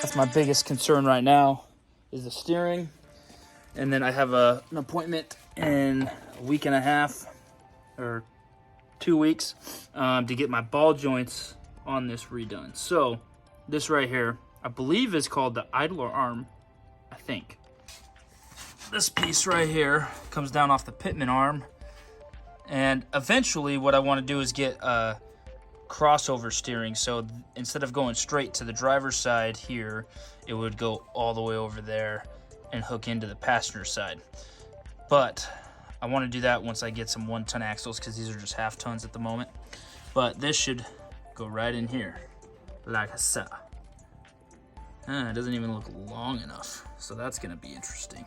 That's my biggest concern right now is the steering. And then I have an appointment in a week and a half or 2 weeks to get my ball joints on this redone. So this right here, I believe is called the idler arm, I think. This piece right here comes down off the pitman arm. And eventually what I want to do is get a crossover steering. So instead of going straight to the driver's side here, it would go all the way over there and hook into the passenger side. But I want to do that once I get some 1-ton axles, because these are just half tons at the moment. But this should go right in here, like so. It doesn't even look long enough, so that's going to be interesting.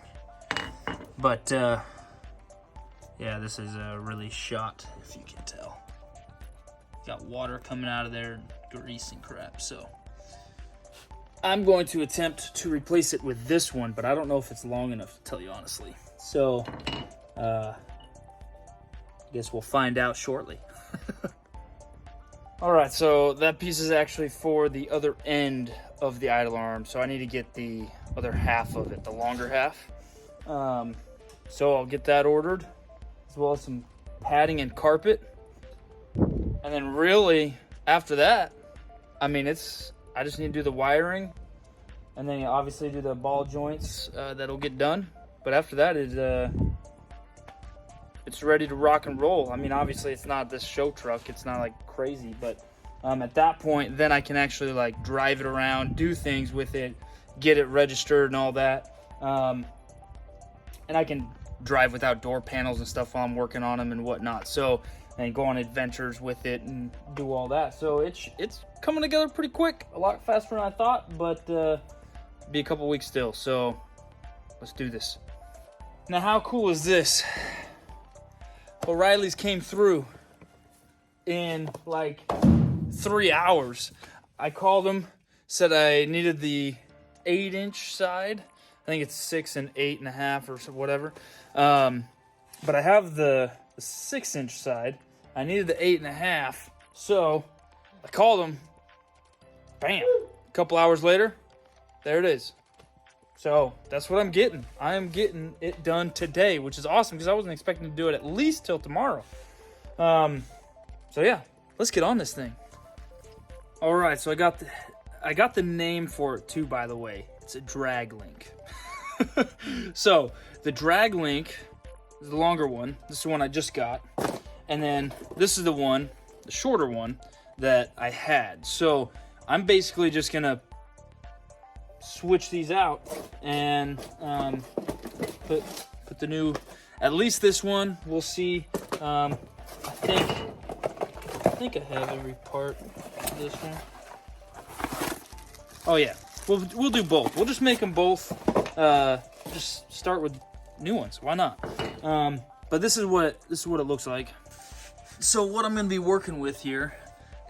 But yeah, this is really shot, if you can tell. Got water coming out of there, grease and crap. So I'm going to attempt to replace it with this one, but I don't know if it's long enough to tell you honestly. So I guess we'll find out shortly. All right, so that piece is actually for the other end of the idle arm. So I need to get the other half of it, the longer half. So I'll get that ordered, as well as some padding and carpet. And then really, after that, I mean, I just need to do the wiring, and then you obviously do the ball joints that'll get done. But after that, it's ready to rock and roll. I mean, obviously it's not this show truck, it's not like crazy, but at that point, then I can actually like drive it around, do things with it, get it registered and all that. And I can drive without door panels and stuff while I'm working on them and whatnot. So, and go on adventures with it and do all that. So it's coming together pretty quick, a lot faster than I thought, but be a couple weeks still. So let's do this. Now, how cool is this? O'Reilly's came through in like 3 hours. I called them, said I needed the 8-inch side. I think it's 6 and 8.5 or whatever. But I have the 6-inch side. I needed the 8.5. So I called them. Bam. A couple hours later, there it is. So that's what I'm getting. I am getting it done today, which is awesome because I wasn't expecting to do it at least till tomorrow. So yeah, let's get on this thing. All right, so I got the name for it too, by the way. It's a drag link. So the drag link is the longer one. This is the one I just got. And then this is the one, the shorter one that I had. So I'm basically just gonna switch these out and put the new, at least this one, we'll see. I think I have every part of this one. Oh yeah, we'll do both. We'll just make them both. Just start with new ones. Why not? But this is what it looks like. So what I'm gonna be working with here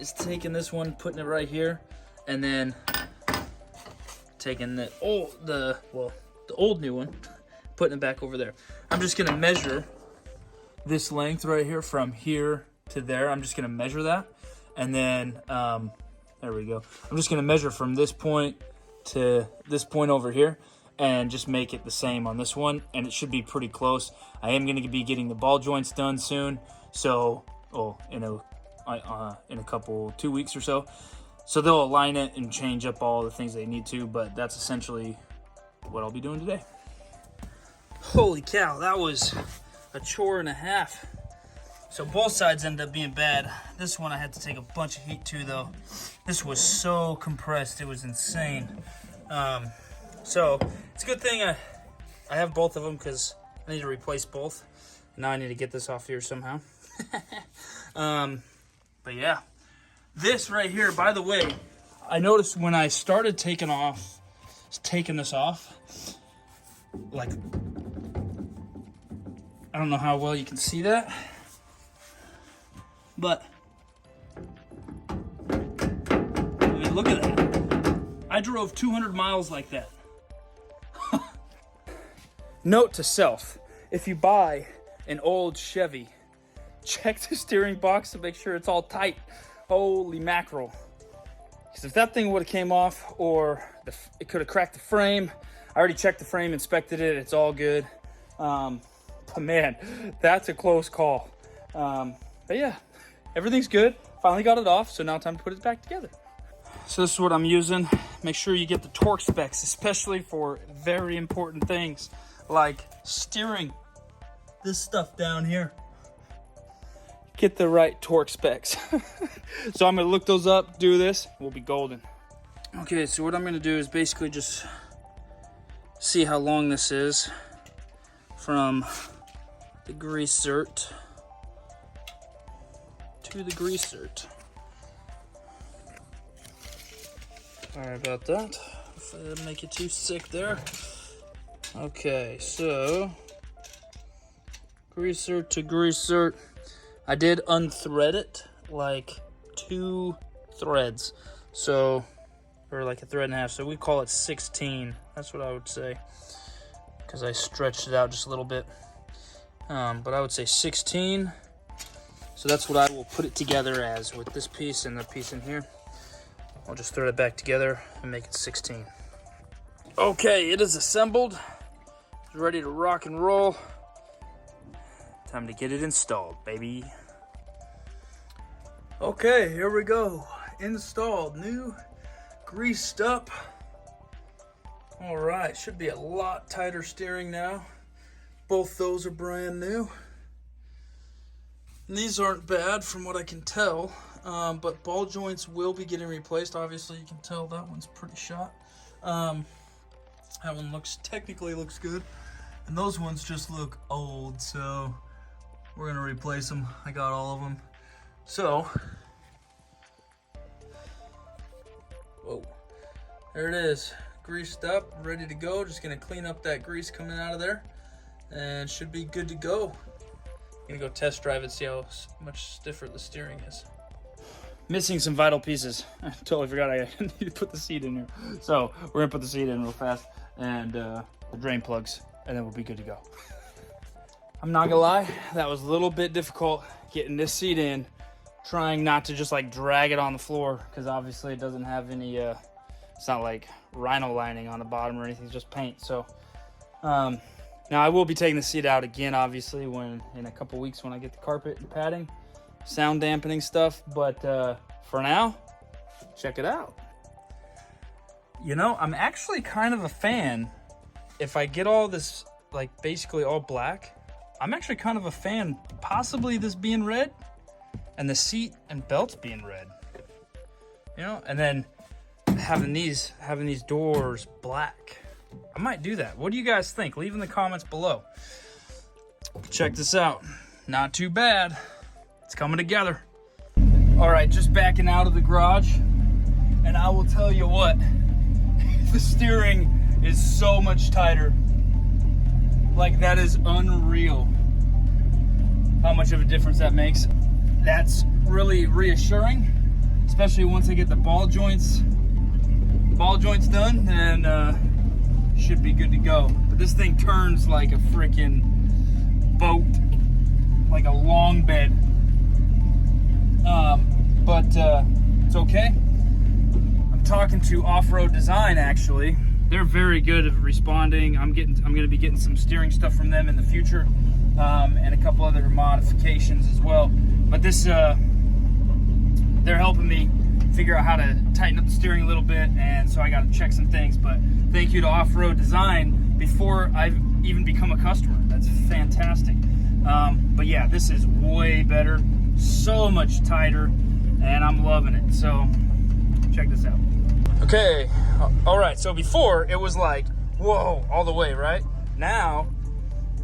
is taking this one, putting it right here, and then taking the old new one, putting it back over there. I'm just gonna measure this length right here from here to there. I'm just gonna measure that, and then there we go. I'm just gonna measure from this point to this point over here, and just make it the same on this one, and it should be pretty close. I am gonna be getting the ball joints done soon, so in a couple 2 weeks or so. So they'll align it and change up all the things they need to, but that's essentially what I'll be doing today. Holy cow, that was a chore and a half. So both sides ended up being bad. This one I had to take a bunch of heat to though. This was so compressed, it was insane. So it's a good thing I have both of them because I need to replace both. Now I need to get this off here somehow. But yeah, this right here, by the way, I noticed when I started taking this off, like, I don't know how well you can see that, but I mean, look at that. I drove 200 miles like that. Note to self, if you buy an old Chevy, check the steering box to make sure it's all tight. Holy mackerel. Because if that thing would have came off, or it could have cracked the frame. I already checked the frame, inspected it, it's all good. But man, that's a close call. But yeah, everything's good. Finally got it off, so now time to put it back together. So this is what I'm using. Make sure you get the torque specs, especially for very important things like steering. This stuff down here. Get the right torque specs. So I'm gonna look those up, do this, we'll be golden. Okay, so what I'm gonna do is basically just see how long this is from the grease zert to the grease zert. Sorry about that. Hopefully I didn't make it too sick there. Okay, so grease zert to grease zert. I did unthread it like 2 threads, so, or like a thread and a half, so we call it 16. That's what I would say, because I stretched it out just a little bit. But I would say 16. So that's what I will put it together as, with this piece and the piece in here. I'll just thread it back together and make it 16. Okay, it is assembled. It's ready to rock and roll. Time to get it installed, baby. Okay, here we go. Installed, new, greased up. All right, should be a lot tighter steering now. Both those are brand new. And these aren't bad from what I can tell, but ball joints will be getting replaced. Obviously, you can tell that one's pretty shot. That one technically looks good. And those ones just look old, so we're gonna replace them. I got all of them. So, whoa, there it is, greased up, ready to go. Just gonna clean up that grease coming out of there, and should be good to go. Gonna go test drive it, see how much stiffer the steering is. Missing some vital pieces. I totally forgot I need to put the seat in here. So we're gonna put the seat in real fast, and the drain plugs, and then we'll be good to go. I'm not gonna lie, that was a little bit difficult getting this seat in, trying not to just like drag it on the floor, because obviously it doesn't have any, it's not like rhino lining on the bottom or anything, it's just paint. So now I will be taking the seat out again, obviously, in a couple weeks when I get the carpet and padding, sound dampening stuff. But for now, check it out. You know, I'm actually kind of a fan. If I get all this, like basically all black, I'm actually kind of a fan, possibly this being red and the seat and belts being red, you know, and then having these doors black. I might do that. What do you guys think? Leave in the comments below. Check this out. Not too bad. It's coming together. All right, just backing out of the garage, and I will tell you what, the steering is so much tighter. Like, that is unreal how much of a difference that makes. That's really reassuring, especially once I get the ball joints done, then should be good to go. But this thing turns like a freaking boat, like a long bed. But it's okay. I'm talking to Off-Road Design, actually. They're very good at responding. I'm going to be getting some steering stuff from them in the future, and a couple other modifications as well. But this, they're helping me figure out how to tighten up the steering a little bit, and so I got to check some things. But thank you to Off-Road Design before I've even become a customer. That's fantastic. But yeah, this is way better, so much tighter, and I'm loving it. So check this out. Okay, all right, so before it was like, whoa, all the way, right? Now,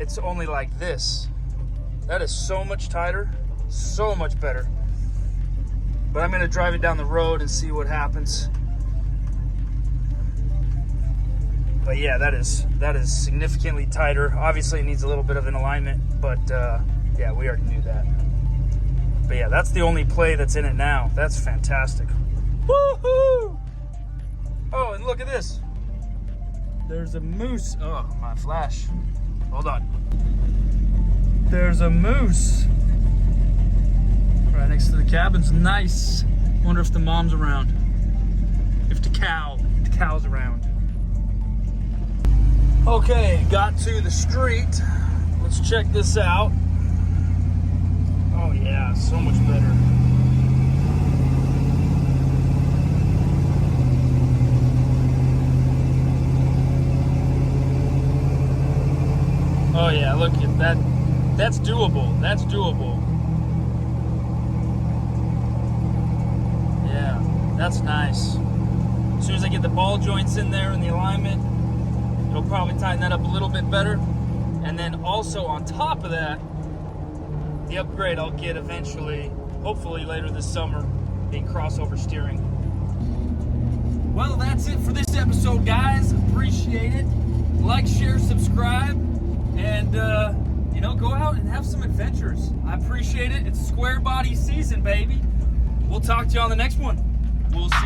it's only like this. That is so much tighter, so much better. But I'm gonna drive it down the road and see what happens. But yeah, that is significantly tighter. Obviously, it needs a little bit of an alignment, but yeah, we already knew that. But yeah, that's the only play that's in it now. That's fantastic. Woohoo! Oh, and look at this. There's a moose. Oh, my flash. Hold on. There's a moose right next to the cabin's nice. Wonder if the mom's around. decals around. Okay, got to the street. Let's check this out. Oh yeah, so much better. Oh yeah, look at that. That's doable. That's doable. Yeah, that's nice. As soon as I get the ball joints in there and the alignment, it'll probably tighten that up a little bit better. And then also on top of that, the upgrade I'll get eventually, hopefully later this summer, the crossover steering. Well, that's it for this episode, guys. Appreciate it. Like, share, subscribe, and you know, go out and have some adventures. I appreciate it. It's Squarebody season, baby. We'll talk to you on the next one. We'll see.